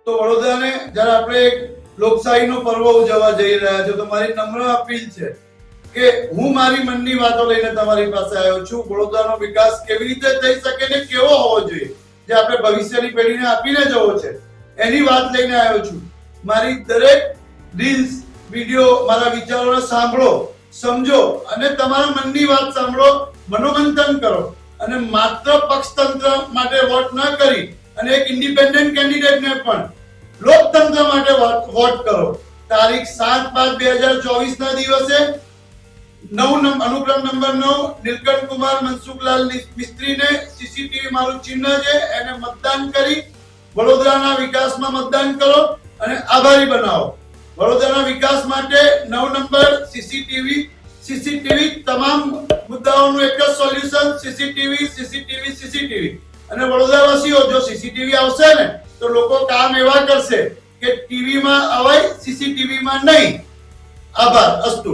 તો વડોદરાને જ્યારે આપણે એક લોકશાહીનો પર્વ ઉજવવા જઈ રહ્યા છે તો મારી નમ્ર અપીલ છે કે હું મારી મનની વાતો લઈને તમારી પાસે આવ્યો છું. વડોદરાનો વિકાસ કેવી રીતે થઈ શકે ને કેવો હોવો જોઈએ, જે આપણે ભવિષ્યની પેઢીને આપીને જવો છે, એની વાત લઈને આવ્યો છું. મારી દરેક રીલ્સ વિડીયો, મારા વિચારોને સાંભળો, સમજો અને તમારા મનની વાત સાંભળો, મનોમંથન કરો અને માત્ર પક્ષતંત્ર માટે વોટ ન કરી અને એક ઇન્ડિપેન્ડન્ટ કેન્ડિડેટને પણ લોકતંત્ર માટે વોટ કરો. તારીખ 7/5/2024 ના દિવસે અનુક્રમ નંબર 9 નીલકંઠ કુમાર મનસુખલાલ મિસ્ત્રીને સીસીટીવી મારું ચિહ્ન છે એને મતદાન કરી વડોદરાના વિકાસમાં મતદાન કરો અને આભારી બનાવો. વડોદરાના વિકાસ માટે 9 નંબર સીસીટીવી તમામ મુદ્દાઓનું એક જ સોલ્યુશન સીસીટીવી. અને વડોદરાવાસીઓ, જો સીસીટીવી આવશે ને તો લોકો કામ એવા કરશે કે ટીવીમાં અવાય, સીસીટીવીમાં નહીં. આભાર. અસ્તુ.